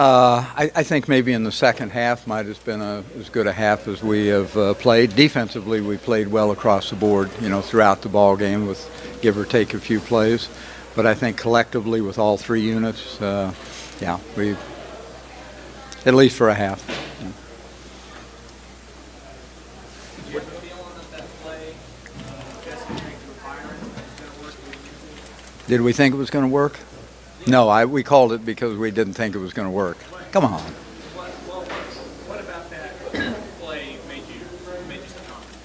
I think maybe in the second half might have been as good a half as we have played. Defensively, we played well across the board, throughout the ball game with give or take a few plays. But I think collectively with all three units, we at least for a half. Yeah. Did we think it was going to work? No, we called it because we didn't think it was going to work. Come on. What about that play made you so confident?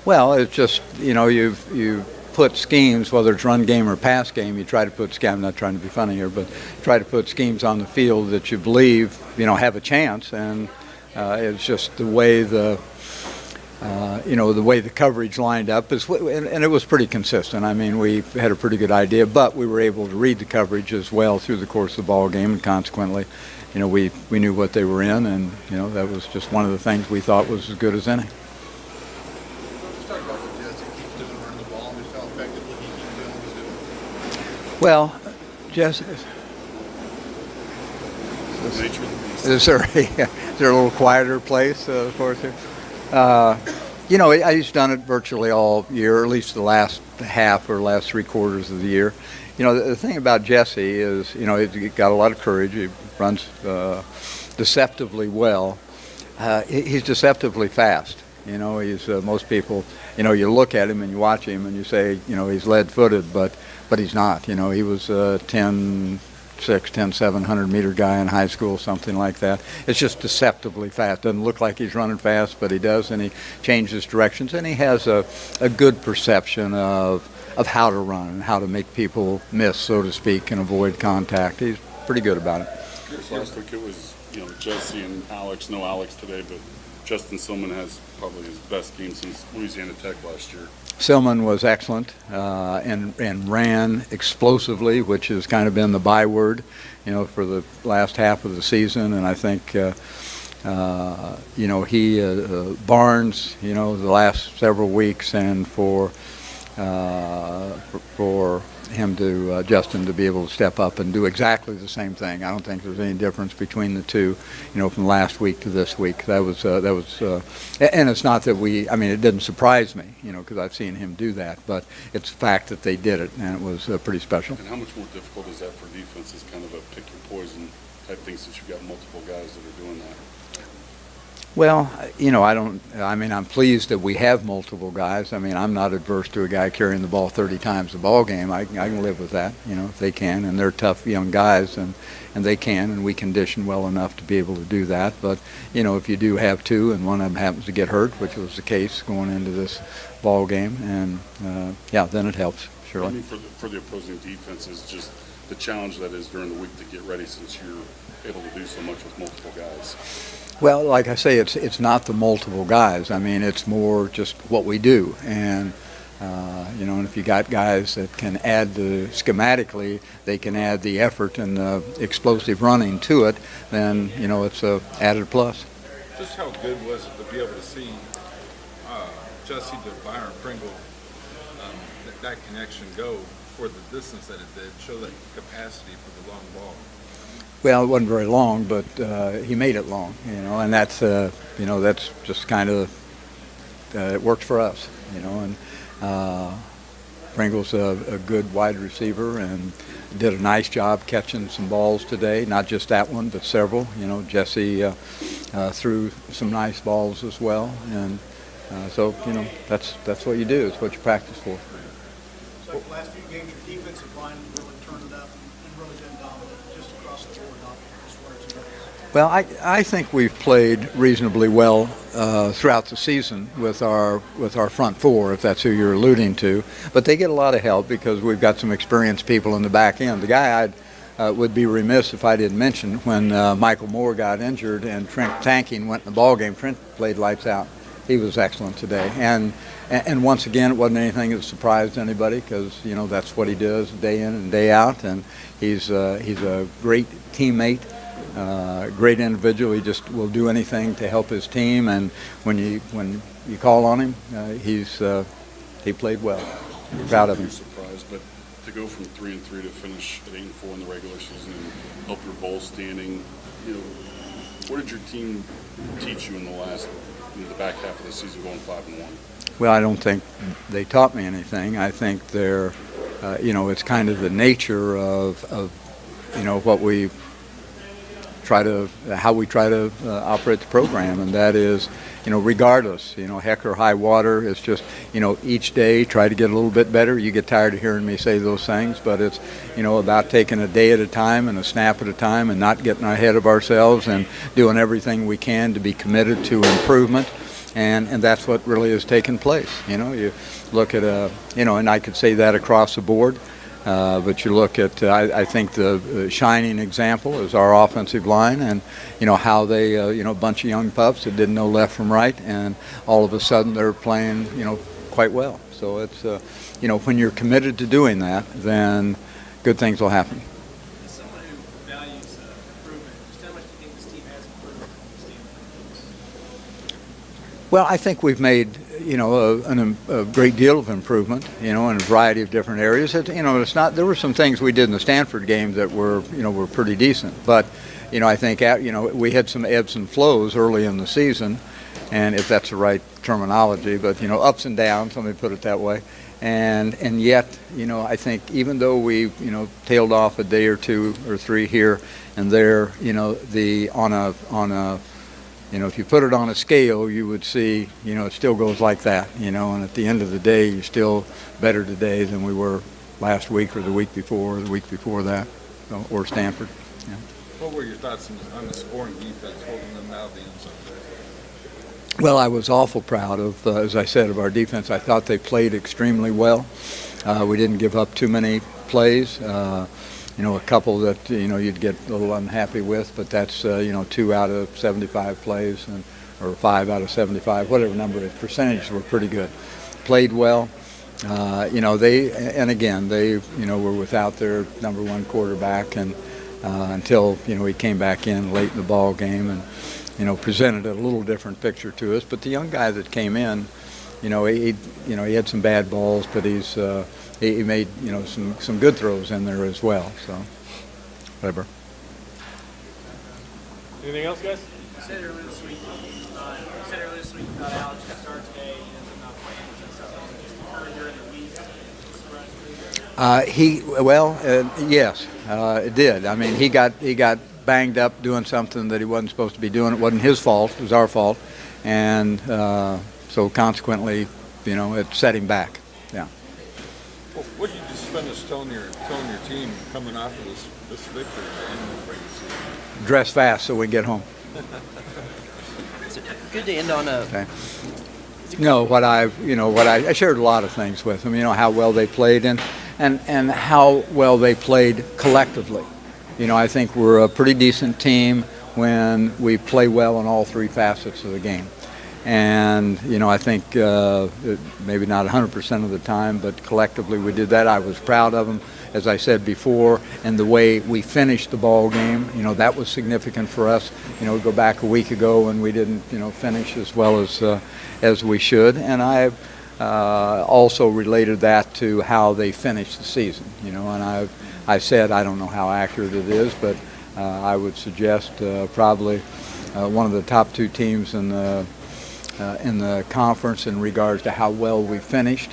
Well, it's just, you put schemes, whether it's run game or pass game, you try to put schemes, I'm not trying to be funny here, but try to put schemes on the field that you believe, have a chance. And it's just the way the way the coverage lined up and it was pretty consistent. I mean, we had a pretty good idea, but we were able to read the coverage as well through the course of the ball game, and consequently, we knew what they were in, and that was just one of the things we thought was as good as any. Let's talk about what Jesse keeps doing running the ball and just how effectively he keeps doing what he's doing. Well, Jesse, is there a little quieter place, of course here? He's done it virtually all year, or at least the last half or last three quarters of the year. The thing about Jesse is, he's got a lot of courage. He runs deceptively well. He's deceptively fast. He's most people, you look at him and you watch him and you say, he's lead-footed, but he's not. He was 10-700 meter guy in high school, something like that. It's just deceptively fast. Doesn't look like he's running fast, but he does, and he changes directions, and he has a good perception of how to run and how to make people miss, so to speak, and avoid contact. He's pretty good about it. Last week it was, Jesse and Alex. No Alex today, but Justin Silman has probably his best game since Louisiana Tech last year. Silman was excellent and ran explosively, which has kind of been the byword, for the last half of the season. And I think, Barnes, the last several weeks, and for him to Justin to be able to step up and do exactly the same thing. I don't think there's any difference between the two, from last week to this week. That was, and it's not that it didn't surprise me, because I've seen him do that, but it's the fact that they did it, and it was pretty special. And how much more difficult is that for defenses, kind of a pick your poison type thing, since you've got multiple guys that are doing that? Well, I'm pleased that we have multiple guys. I'm not adverse to a guy carrying the ball 30 times the ball game. I can live with that, if they can, and they're tough young guys, and they can, and we condition well enough to be able to do that. But, if you do have two and one of them happens to get hurt, which was the case going into this ball game, and, then it helps, surely. For the opposing defense is just the challenge that is during the week to get ready, since you're able to do so much with multiple guys. Well, like I say, it's not the multiple guys. It's more just what we do. And, and if you got guys that can add schematically, they can add the effort and the explosive running to it, then, it's a added plus. Just how good was it to be able to see Jesse to Byron Pringle, that connection go for the distance that it did, show that capacity for the long ball? Well, it wasn't very long, but he made it long, and that's, that's just kind of, it worked for us, and Pringle's a good wide receiver and did a nice job catching some balls today, not just that one, but several. Jesse threw some nice balls as well, and so, that's what you do, it's what you practice for. So the last few games, your defensive line really turned it up and really been dominant just across the board as far as it goes. Well, I think we've played reasonably well throughout the season with our front four, if that's who you're alluding to. But they get a lot of help because we've got some experienced people in the back end. The guy I would be remiss if I didn't mention when Michael Moore got injured and Trent Tanking went in the ball game. Trent played lights out. He was excellent today, and once again, it wasn't anything that surprised anybody because that's what he does day in and day out, and he's a great teammate, great individual. He just will do anything to help his team, and when you call on him, he played well. We're proud of him. Surprised, but to go from 3-3 to finish at 8-4 in the regular season and help your bowl standing, what did your team teach you in the back half of the season going 5-1? Well, I don't think they taught me anything. I think they're, it's kind of the nature of what we how we try to operate the program, and that is, regardless, heck or high water, it's just, each day try to get a little bit better. You get tired of hearing me say those things, but it's, about taking a day at a time and a snap at a time and not getting ahead of ourselves and doing everything we can to be committed to improvement. And that's what really has taken place. You look at and I could say that across the board. But you look at, I think the shining example is our offensive line, and how they, a bunch of young pups that didn't know left from right, and all of a sudden they're playing, quite well. So it's, when you're committed to doing that, then good things will happen. As someone who values improvement, just how much do you think this team has improved from the standpoint? Well, I think we've made, a great deal of improvement, in a variety of different areas. It's not. There were some things we did in the Stanford game that were pretty decent. But, I think, we had some ebbs and flows early in the season, and if that's the right terminology, but, ups and downs, let me put it that way. And yet, I think even though we, tailed off a day or two or three here and there, if you put it on a scale, you would see, it still goes like that, and at the end of the day, you're still better today than we were last week or the week before or the week before that, or Stanford. Yeah. What were your thoughts on the scoring defense, holding them out of the end zone? Well, I was awful proud of, as I said, of our defense. I thought they played extremely well. We didn't give up too many plays. A couple that, you'd get a little unhappy with, but that's, 2 out of 75 plays, or 5 out of 75, whatever number. The percentages were pretty good. Played well. They were without their number one quarterback, and until, he came back in late in the ball game and, presented a little different picture to us. But the young guy that came in, he had some bad balls, but he made, some good throws in there as well. So, whatever. Anything else, guys? You said earlier this week about Alex to start today. He ends up not playing. Is that something just occurred during the week? Yes, it did. I mean, he got banged up doing something that he wasn't supposed to be doing. It wasn't his fault. It was our fault, and so consequently, it set him back. Yeah. Well, what did you just finish telling your team coming off of this victory in the regular season? Dress fast so we get home. Good to end on a. Okay. I shared a lot of things with them. How well they played and how well they played collectively. I think we're a pretty decent team when we play well in all three facets of the game. And, I think maybe not 100% of the time, but collectively we did that. I was proud of them, as I said before, and the way we finished the ball game, that was significant for us. Go back a week ago when we didn't, finish as well as we should. And I also related that to how they finished the season, and I said, I don't know how accurate it is, but I would suggest probably one of the top two teams in the conference in regards to how well we finished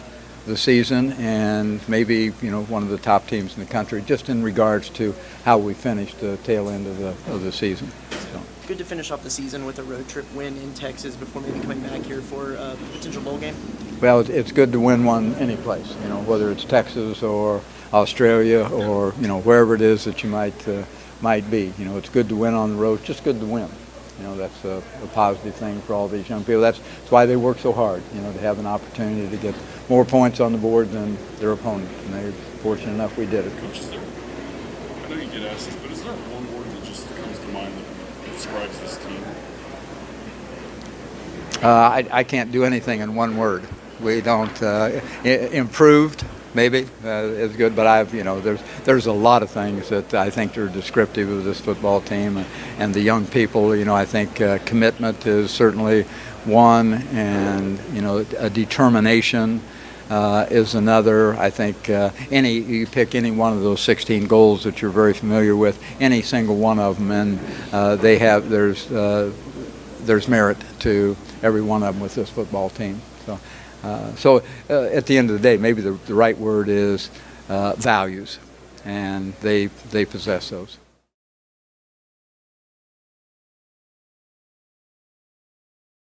the season, and maybe one of the top teams in the country just in regards to how we finished the tail end of the season. So. Good to finish off the season with a road trip win in Texas before maybe coming back here for a potential bowl game. Well, it's good to win one any place, whether it's Texas or Australia or wherever it is that you might be. It's good to win on the road. It's just good to win. That's a positive thing for all these young people. That's why they work so hard, to have an opportunity to get more points on the board than their opponent. And they're fortunate enough we did it. Coach, I know you get asked this, but is there one word that just comes to mind that describes this team? I can't do anything in one word. We don't improved. Maybe is good, but there's a lot of things that I think are descriptive of this football team and the young people. I think commitment is certainly one, and a determination is another. I think you pick any one of those 16 goals that you're very familiar with, any single one of them, and there's merit to every one of them with this football team. So at the end of the day, maybe the right word is values, and they possess those.